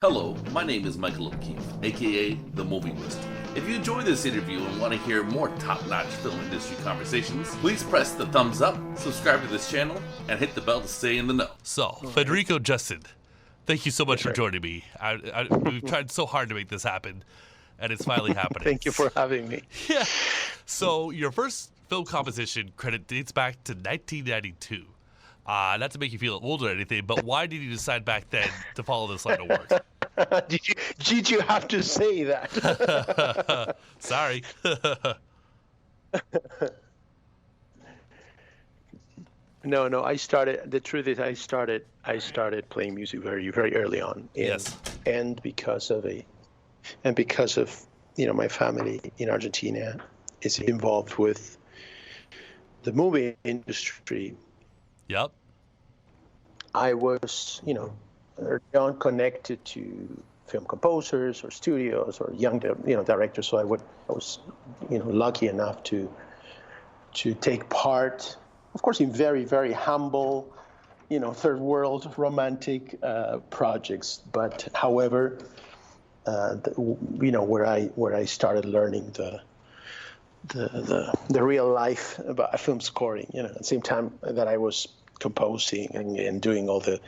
Hello, my name is Michael O'Keefe, aka The Movie Wizard. If you enjoy this interview and want to hear more top-notch film industry conversations, please press the thumbs up, subscribe to this channel, and hit the bell to stay in the know. So, Federico Jusid, thank you so much for joining me. We've tried so hard to make this happen, and it's finally happening. Thank you for having me. Yeah. So, your first film composition credit dates back to 1992. Not to make you feel old or anything, but why did you decide back then to follow this line of work? Did you have to say that? Sorry. No. I started. The truth is, I started playing music very, very early on. Yes. And because of my family in Argentina is involved with the movie industry. Yep. I was, early on connected to film composers or studios or young, directors. So I was, lucky enough to take part, of course, in very, very humble, third world romantic projects. But however, where I started learning the real life about film scoring, at the same time that I was composing and doing all the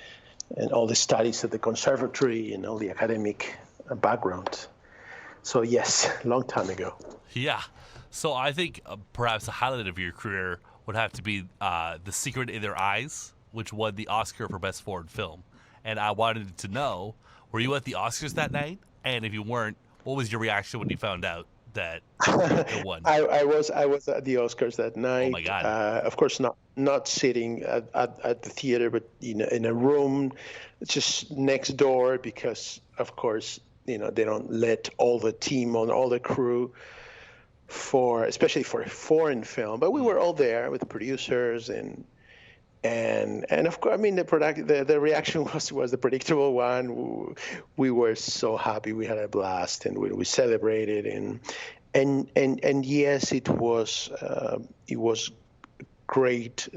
studies at the conservatory and all the academic background. So yes, long time ago. Yeah. So I think perhaps the highlight of your career would have to be The Secret in Their Eyes, which won the Oscar for Best Foreign Film. And I wanted to know, were you at the Oscars that night? And if you weren't, what was your reaction when you found out that it won? I was at the Oscars that night. Oh my God! Of course, not sitting at the theater, but in a room just next door, because of course they don't let all the team on, all the crew, especially for a foreign film. But we were all there with the producers and of course, I mean, the reaction was the predictable one. We were so happy, we had a blast, and we celebrated, and yes, it was a great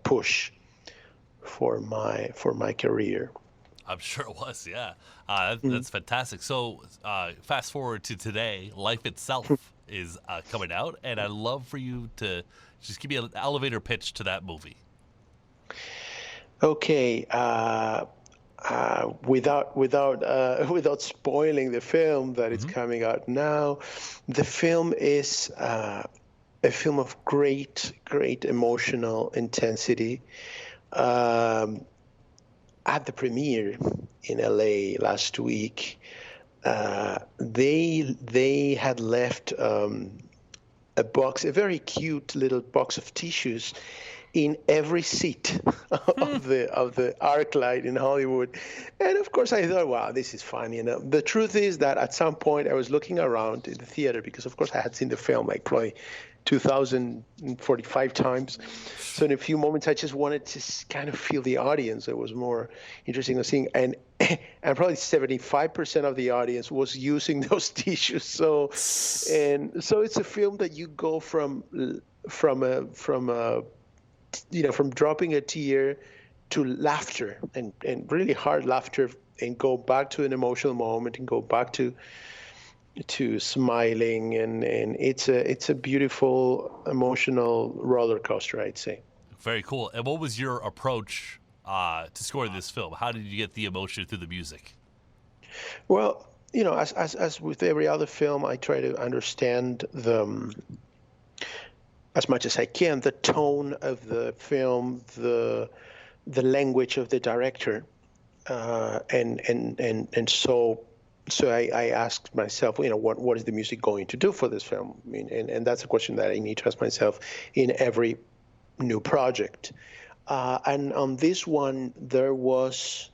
push for my career. I'm sure it was, yeah. That's fantastic. So fast forward to today, Life Itself is coming out, and I'd love for you to just give me an elevator pitch to that movie. Okay, without spoiling the film that is coming out now, the film is a film of great emotional intensity. At the premiere in LA last week, they had left a very cute little box of tissues in every seat of the arc light in Hollywood. And of course I thought, wow, this is fun. The truth is that at some point I was looking around in the theater, because of course I had seen the film like probably 2,045 times. So in a few moments I just wanted to kind of feel the audience. It was more interesting than seeing, and probably 75% of the audience was using those tissues. So it's a film that you go from dropping a tear to laughter and really hard laughter, and go back to an emotional moment and go back to smiling, and it's a beautiful emotional roller coaster, I'd say. Very cool. And what was your approach to scoring this film? How did you get the emotion through the music? Well, as with every other film, I try to understand as much as I can, the tone of the film, the language of the director, and so I asked myself, what is the music going to do for this film? I mean, and that's a question that I need to ask myself in every new project. And on this one, there was,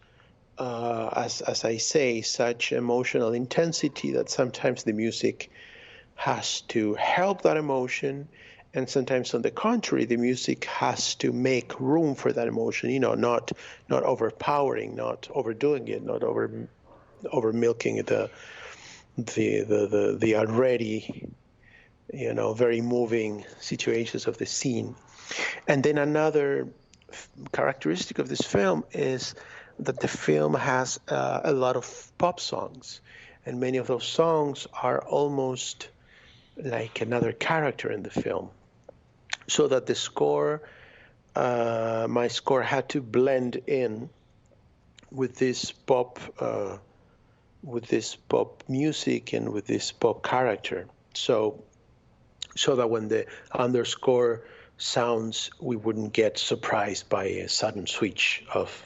as I say, such emotional intensity that sometimes the music has to help that emotion. And sometimes, on the contrary, the music has to make room for that emotion, not overpowering, not overdoing it, not over milking the already, very moving situations of the scene. And then another characteristic of this film is that the film has a lot of pop songs, and many of those songs are almost like another character in the film. So that the score, my score had to blend in with this pop music and with this pop character. So that when the underscore sounds, we wouldn't get surprised by a sudden switch of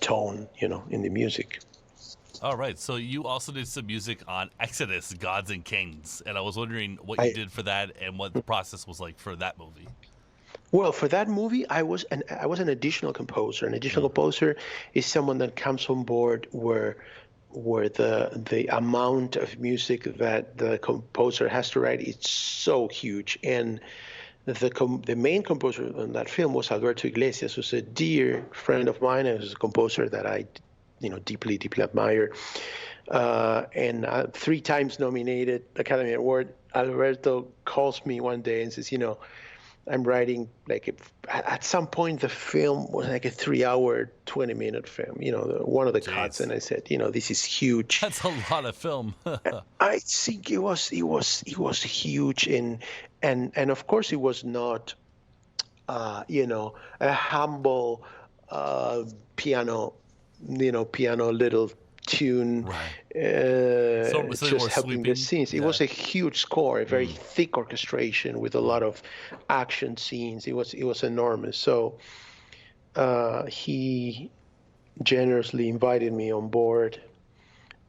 tone, in the music. All right. So you also did some music on Exodus, Gods and Kings, and I was wondering what you I did for that and what the process was like for that movie. Well, for that movie, I was an additional composer. An additional composer is someone that comes on board where the amount of music that the composer has to write is so huge. And the main composer on that film was Alberto Iglesias, who's a dear friend of mine and who's a composer that I deeply, deeply admire. And 3 times nominated Academy Award. Alberto calls me one day and says, I'm writing at some point the film was like a 3-hour, 20-minute film, one of the cuts. And I said, this is huge. That's a lot of film. I think it was huge. And of course it was not, a humble piano little tune, right. So just helping sweeping. the scenes. It was a huge score, a very thick orchestration with a lot of action scenes. It was enormous. So he generously invited me on board,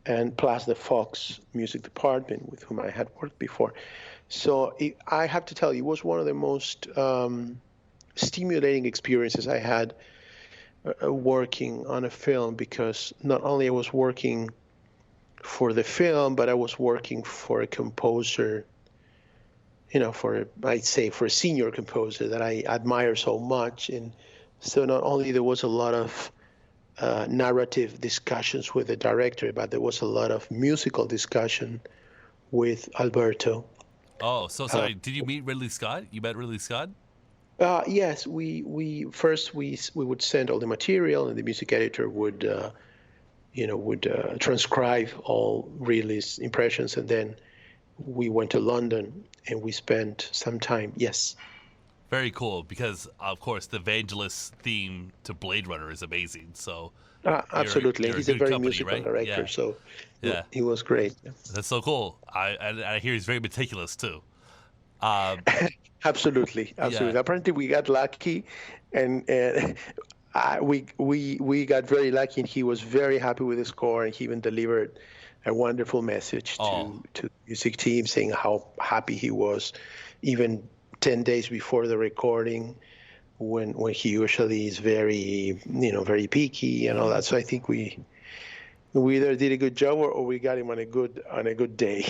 and plus the Fox music department with whom I had worked before. So I have to tell you, it was one of the most stimulating experiences I had working on a film, because not only I was working for the film, but I was working for a composer, for a senior composer that I admire so much. And so not only there was a lot of narrative discussions with the director, but there was a lot of musical discussion with Alberto. Oh, so sorry. Did you meet Ridley Scott? You met Ridley Scott? Yes, we would send all the material, and the music editor would transcribe all Ridley's impressions, and then we went to London and we spent some time. Yes. Very cool, because of course the Vangelis theme to Blade Runner is amazing. So absolutely, you're he's a very company, musical right? director. Yeah. So yeah, he was great. That's so cool. I hear he's very meticulous too. Absolutely. Yeah. Apparently, we got lucky, and we got very lucky, and he was very happy with the score, and he even delivered a wonderful message to the music team, saying how happy he was, even 10 days before the recording, when he usually is very very picky and all that. So I think we either did a good job or we got him on a good day.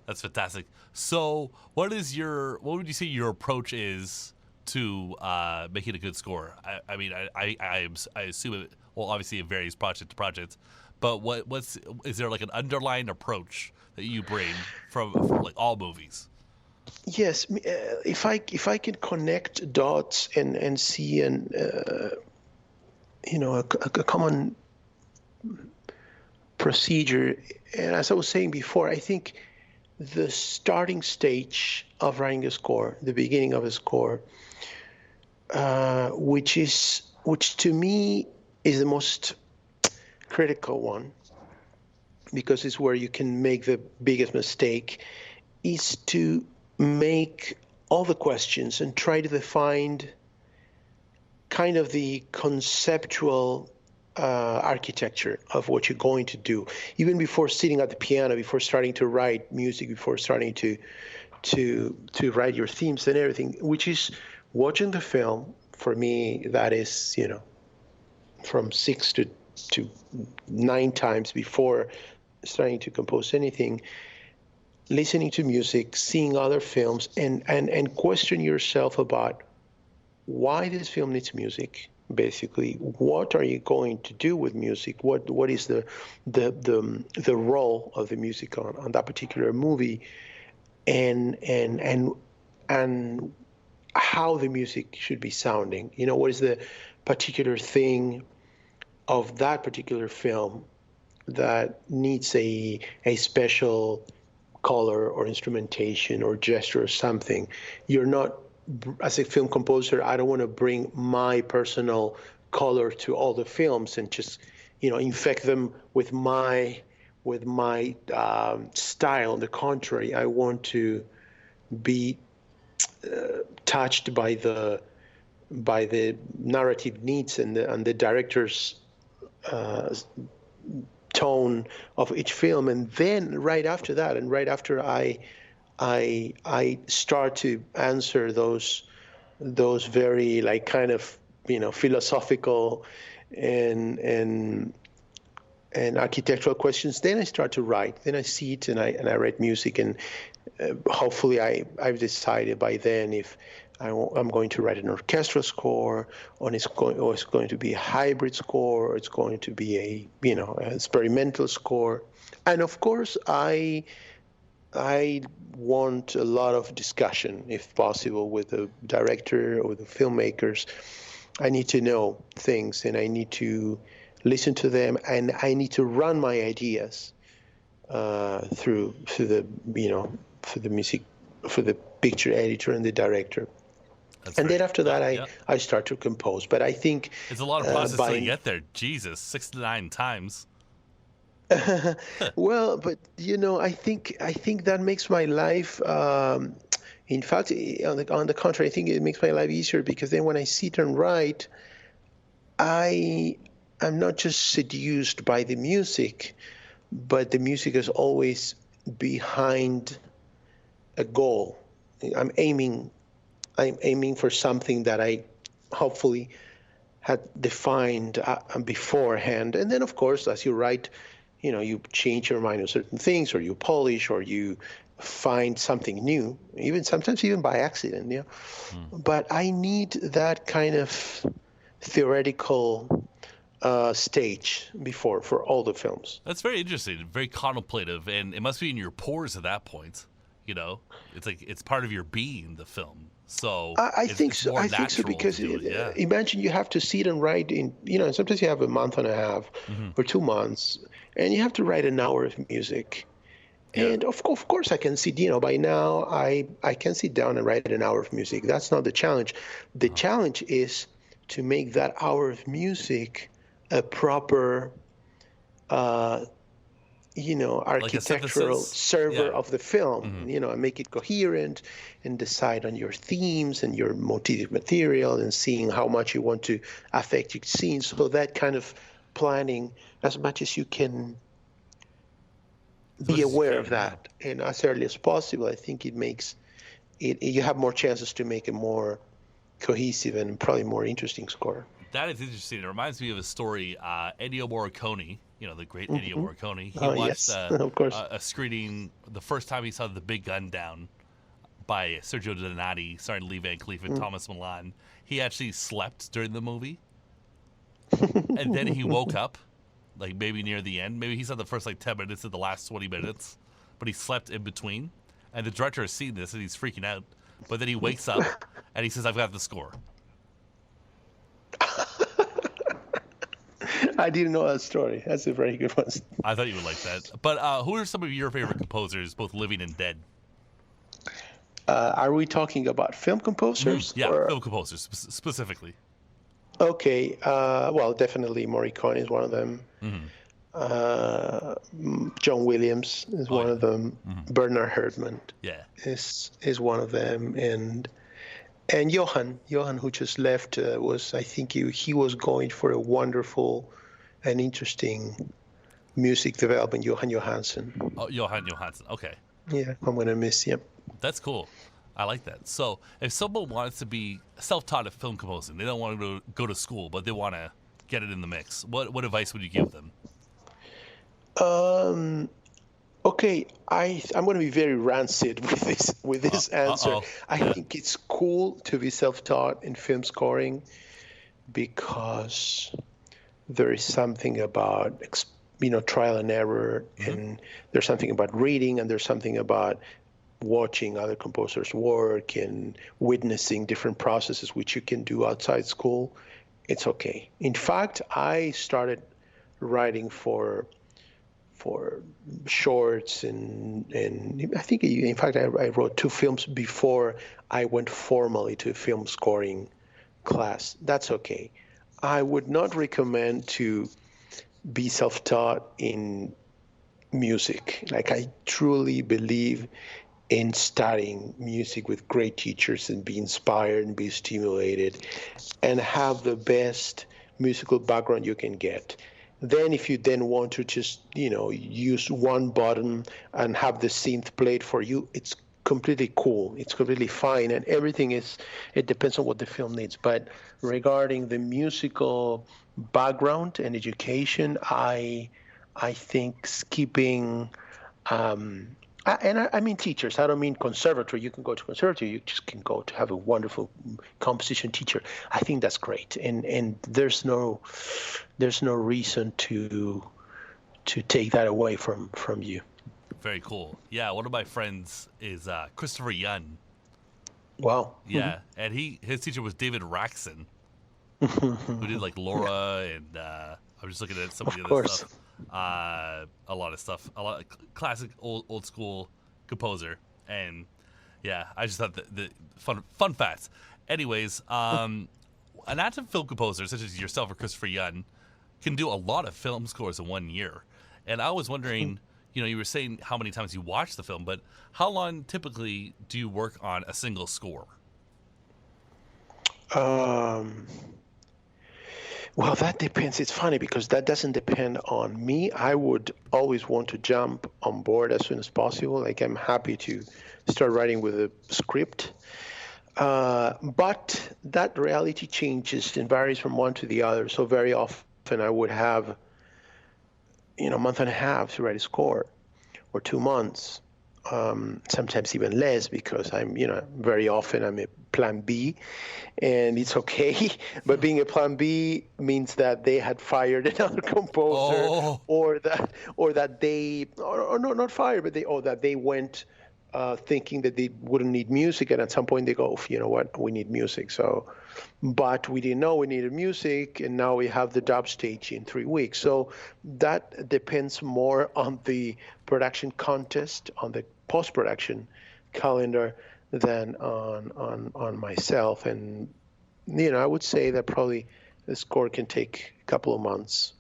That's fantastic. So what would you say your approach is to making a good score? I mean, I assume it, well, obviously it varies project to project, but is there like an underlying approach that you bring from like all movies? Yes, if I can connect dots and see a common procedure, and as I was saying before, I think the starting stage of writing a score, the beginning of a score, which to me is the most critical one, because it's where you can make the biggest mistake, is to make all the questions and try to define kind of the conceptual architecture of what you're going to do, even before sitting at the piano, before starting to write music, before starting to write your themes and everything, which is watching the film. For me, that is, from 6 to 9 times before starting to compose anything, listening to music, seeing other films, and question yourself about why this film needs music. Basically, what are you going to do with music? What is the role of the music on that particular movie, and how the music should be sounding? What is the particular thing of that particular film that needs a special color or instrumentation or gesture or something. You're not, as a film composer, I don't want to bring my personal color to all the films and just, infect them with my style. On the contrary, I want to be touched by the narrative needs and the director's tone of each film. And then right after that, and right after I start to answer those very like kind of philosophical and architectural questions, then I start to write. Then I sit and I write music, and hopefully I've decided by then if I'm going to write an orchestral score, or it's going to be a hybrid score, or it's going to be a an experimental score. And of course I want a lot of discussion, if possible, with the director or the filmmakers. I need to know things, and I need to listen to them, and I need to run my ideas through the for the music, for the picture editor and the director. That's and right. then after that, I start to compose. But I think it's a lot of process to get there. Jesus, 6 to 9 times. Well, but I think that makes my life. In fact, on the contrary, I think it makes my life easier, because then when I sit and write, I'm not just seduced by the music, but the music is always behind a goal. I'm aiming for something that I hopefully had defined beforehand. And then, of course, as you write, you change your mind on certain things, or you polish, or you find something new, sometimes even by accident. But I need that kind of theoretical stage before, for all the films. That's very interesting, very contemplative, and it must be in your pores at that point. It's like it's part of your being, the film. So I think so. I think so, because imagine you have to sit and write in, sometimes you have a month and a half or 2 months, and you have to write an hour of music. Yeah. And of course I can sit, by now I can sit down and write an hour of music. That's not the challenge. The challenge is to make that hour of music a proper, architectural server of the film, and make it coherent, and decide on your themes and your motive material, and seeing how much you want to affect each scene. So that kind of planning, as much as you can be aware of that, and as early as possible, I think it makes it, you have more chances to make a more cohesive and probably more interesting score. That is interesting. It reminds me of a story, Ennio Morricone, the great Ennio Morricone. He watched of course. A screening the first time he saw The Big Gun Down by Sergio Donati, starring Lee Van Cleef and Thomas Milan. He actually slept during the movie. And then he woke up, like maybe near the end. Maybe he saw the first 10 minutes of the last 20 minutes, but he slept in between. And the director has seen this and he's freaking out. But then he wakes up and he says, "I've got the score." I didn't know that story. That's a very good one. I thought you would like that. But who are some of your favorite composers, both living and dead? Are we talking about film composers? Yeah, film composers specifically. Okay. Well, definitely Morricone is one of them. John Williams is one of them. Bernard Herrmann is one of them. And Johann, who just left, I think he was going for a wonderful and interesting music development. Johan Johansson. Oh, Johan Johansson. Okay. Yeah, I'm going to miss him. That's cool. I like that. So if someone wants to be self-taught at film composing, they don't want to go to school, but they want to get it in the mix, what advice would you give them? Okay, I'm going to be very rancid with this answer. I think it's cool to be self-taught in film scoring, because there is something about trial and error, and there's something about reading, and there's something about watching other composers work and witnessing different processes which you can do outside school. it's okay. In fact, I started writing for shorts and I think in fact I wrote 2 films before I went formally to a film scoring class. That's okay. I would not recommend to be self-taught in music. Like, I truly believe in studying music with great teachers and be inspired and be stimulated and have the best musical background you can get. Then if you then want to just, use one button and have the synth played for you, it's completely cool. It's completely fine. And it depends on what the film needs. But regarding the musical background and education, I think skipping, I mean teachers. I don't mean conservatory. You can go to conservatory. You just can go to have a wonderful composition teacher. I think that's great, and there's no reason to take that away from you. Very cool. Yeah, one of my friends is Christopher Yun. Wow. Yeah, and his teacher was David Raxon, who did like Laura, and I'm just looking at some of the other stuff. A lot of stuff, a lot of classic old school composer, and yeah, I just thought the fun facts. Anyways, an active film composer such as yourself or Christopher Yun can do a lot of film scores in 1 year, and I was wondering, you were saying how many times you watch the film, but how long typically do you work on a single score? Well, that depends. It's funny because that doesn't depend on me. I would always want to jump on board as soon as possible. Like, I'm happy to start writing with a script. But that reality changes and varies from one to the other. So very often I would have, a month and a half to write a score, or 2 months. Sometimes even less, because very often I'm a plan B, and it's okay. But being a plan B means that they had fired another composer, or that they, or no, not fired, but that they went thinking that they wouldn't need music, and at some point they go, you know what, we need music. So, but we didn't know we needed music, and now we have the dub stage in 3 weeks. So that depends more on the production contest, on the post-production calendar, than on myself. And I would say that probably the score can take a couple of months,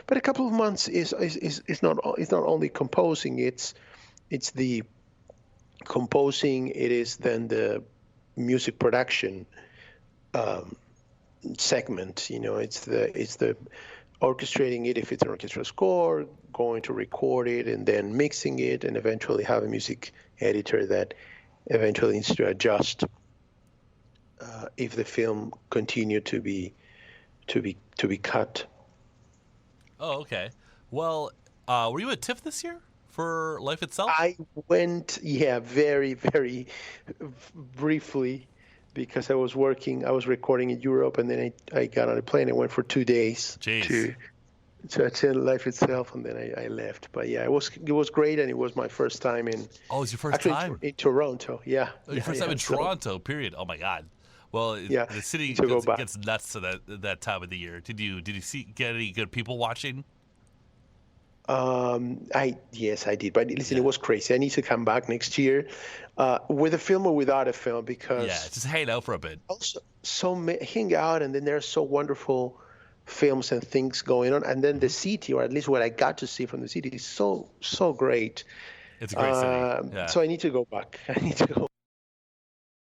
but a couple of months is not only composing. It's the composing. It is then the music production segment. It's the orchestrating it if it's an orchestral score, going to record it, and then mixing it, and eventually have a music editor that eventually needs to adjust if the film continued to be cut. Oh, okay. Well, were you at TIFF this year for Life Itself? I went, very, very briefly, because I was recording in Europe, and then I got on a plane and went for 2 days to attend Life Itself, and then I left. But yeah, it was great, and it was my first time in. Oh, it was your first time in Toronto? Yeah. Oh, your first time in Toronto. Period. Oh my God. Well, the city gets nuts to that time of the year. Did you get any good people watching? Yes, I did. But listen, It was crazy. I need to come back next year, with a film or without a film, because just hang out for a bit. Also, hang out, and then there's so wonderful films and things going on, and then the city, or at least what I got to see from the city, is so great. It's a great city. Yeah. So I need to go back.